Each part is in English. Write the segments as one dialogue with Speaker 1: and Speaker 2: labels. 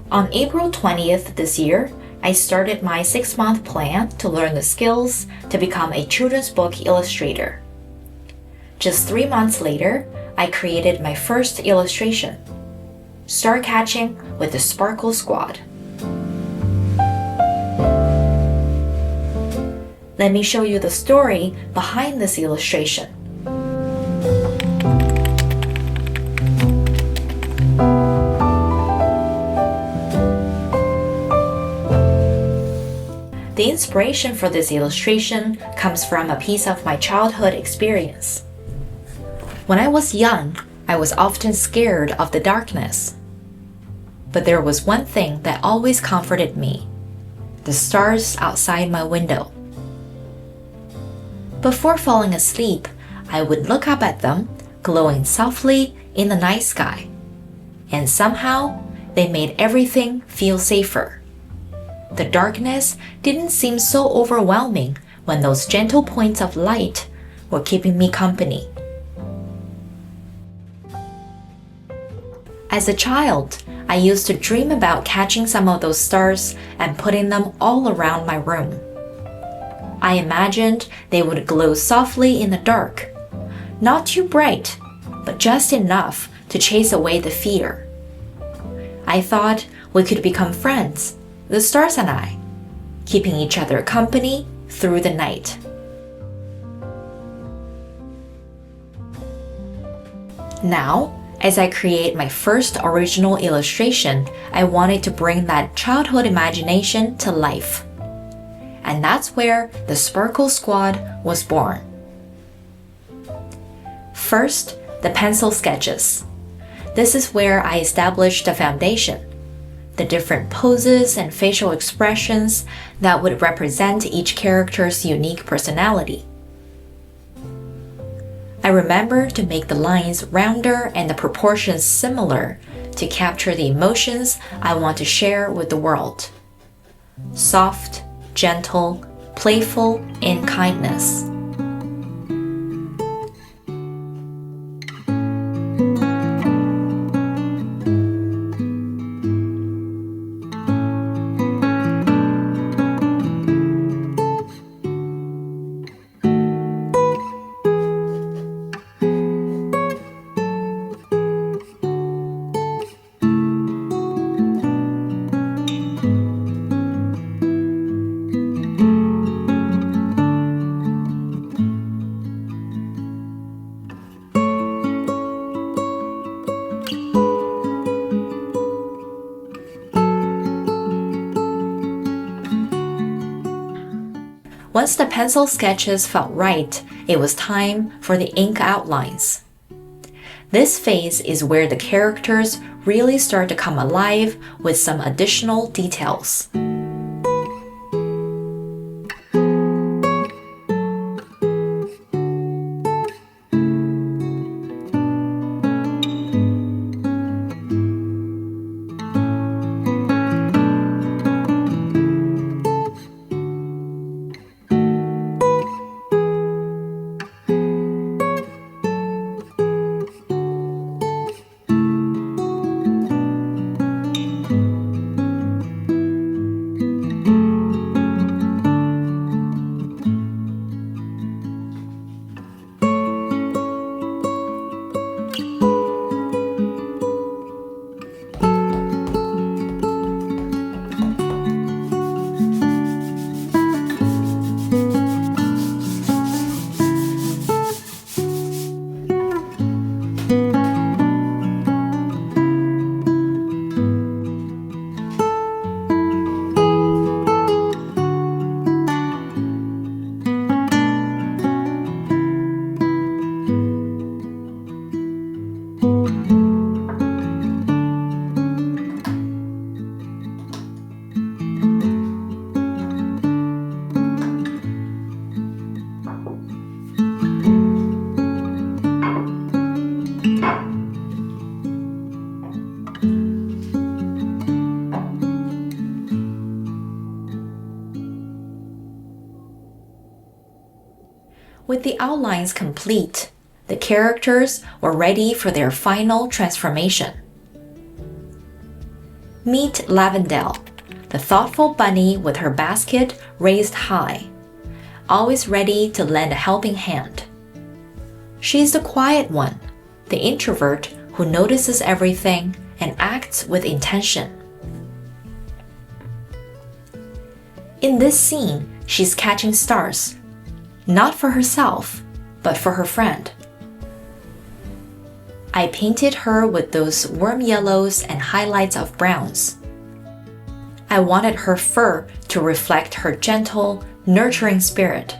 Speaker 1: On April 20th this year, I started my 6-month plan to learn the skills to become a children's book illustrator. Just 3 months later, I created my first illustration, Star Catching with the Sparkle Squad. Let me show you the story behind this illustration. The inspiration for this illustration comes from a piece of my childhood experience. When I was young, I was often scared of the darkness. But there was one thing that always comforted me: the stars outside my window. Before falling asleep, I would look up at them, glowing softly in the night sky. And somehow, they made everything feel safer. The darkness didn't seem so overwhelming when those gentle points of light were keeping me company. As a child, I used to dream about catching some of those stars and putting them all around my room. I imagined they would glow softly in the dark, not too bright, but just enough to chase away the fear. I thought we could become friends, the stars and I, keeping each other company through the night. Now, as I create my first original illustration, I wanted to bring that childhood imagination to life. And that's where the Sparkle Squad was born. First, the pencil sketches. This is where I established a foundation, the different poses and facial expressions that would represent each character's unique personality. I remember to make the lines rounder and the proportions similar to capture the emotions I want to share with the world. Soft, gentle, playful, and kindness. Once the pencil sketches felt right, it was time for the ink outlines. This phase is where the characters really start to come alive with some additional details. With the outlines complete, the characters were ready for their final transformation. Meet Lavendell, the thoughtful bunny with her basket raised high, always ready to lend a helping hand. She's the quiet one, the introvert who notices everything and acts with intention. In this scene, she's catching stars, not for herself, but for her friend. I painted her with those warm yellows and highlights of browns. I wanted her fur to reflect her gentle, nurturing spirit.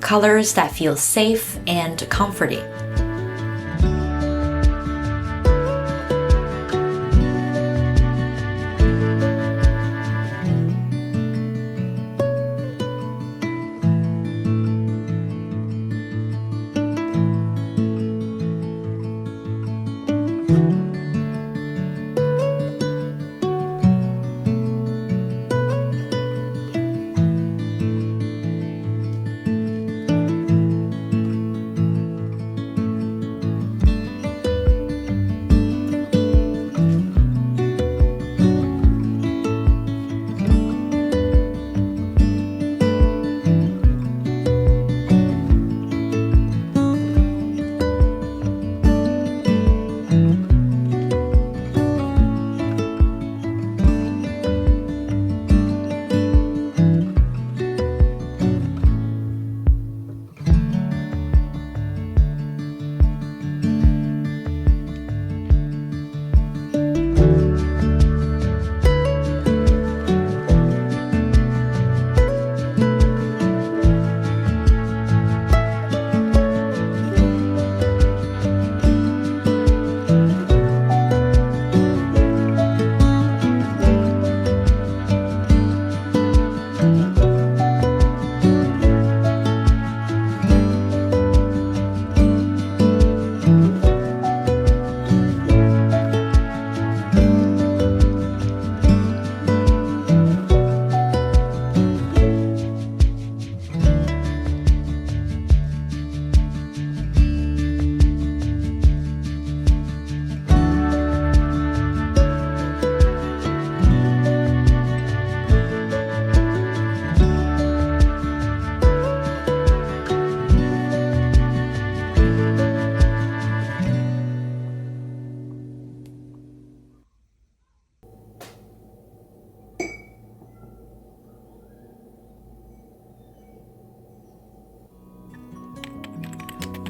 Speaker 1: Colors that feel safe and comforting.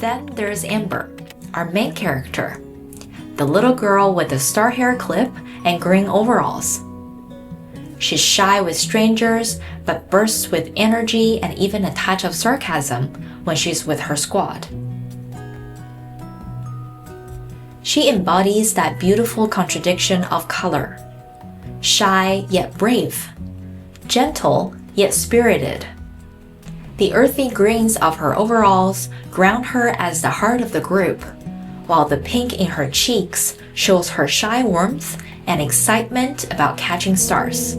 Speaker 1: Then there's Amber, our main character, the little girl with the star hair clip and green overalls. She's shy with strangers, but bursts with energy and even a touch of sarcasm when she's with her squad. She embodies that beautiful contradiction of color, shy yet brave, gentle yet spirited. The earthy greens of her overalls ground her as the heart of the group, while the pink in her cheeks shows her shy warmth and excitement about catching stars.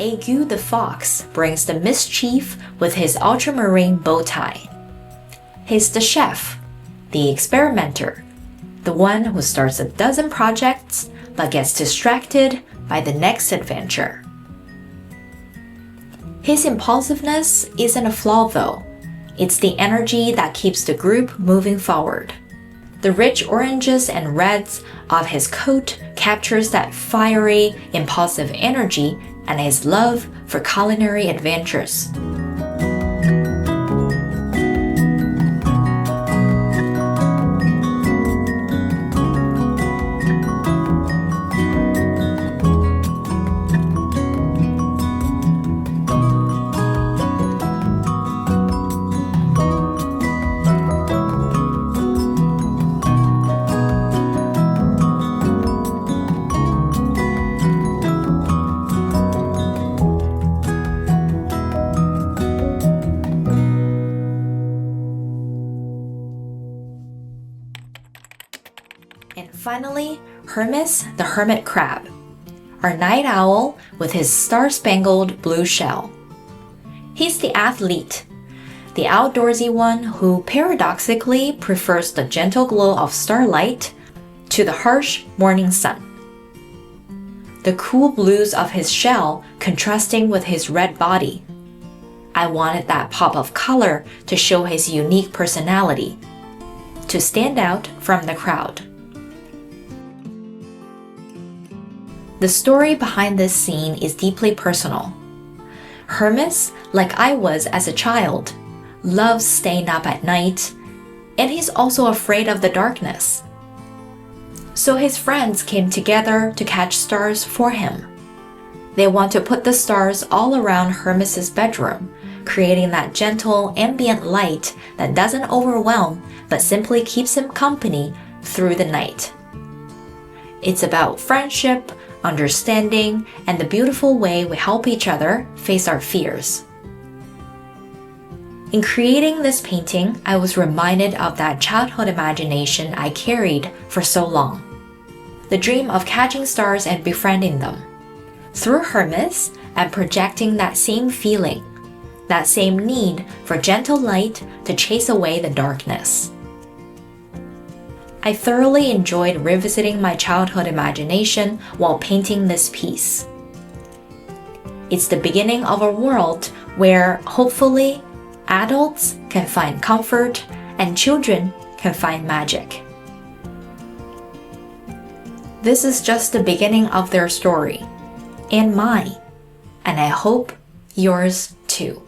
Speaker 1: Aigu the fox brings the mischief with his ultramarine bow tie. He's the chef, the experimenter, the one who starts a dozen projects but gets distracted by the next adventure. His impulsiveness isn't a flaw though. It's the energy that keeps the group moving forward. The rich oranges and reds of his coat captures that fiery, impulsive energy and his love for culinary adventures. And finally, Hermis the hermit crab, our night owl with his star-spangled blue shell. He's the athlete, the outdoorsy one who paradoxically prefers the gentle glow of starlight to the harsh morning sun. The cool blues of his shell contrasting with his red body. I wanted that pop of color to show his unique personality, to stand out from the crowd. The story behind this scene is deeply personal. Hermis, like I was as a child, loves staying up at night, and he's also afraid of the darkness. So his friends came together to catch stars for him. They want to put the stars all around Hermis's bedroom, creating that gentle ambient light that doesn't overwhelm but simply keeps him company through the night. It's about friendship, understanding, and the beautiful way we help each other face our fears. In creating this painting, I was reminded of that childhood imagination I carried for so long. The dream of catching stars and befriending them. Through Hermis, I'm projecting that same feeling, that same need for gentle light to chase away the darkness. I thoroughly enjoyed revisiting my childhood imagination while painting this piece. It's the beginning of a world where, hopefully, adults can find comfort and children can find magic. This is just the beginning of their story, and mine, and I hope yours too.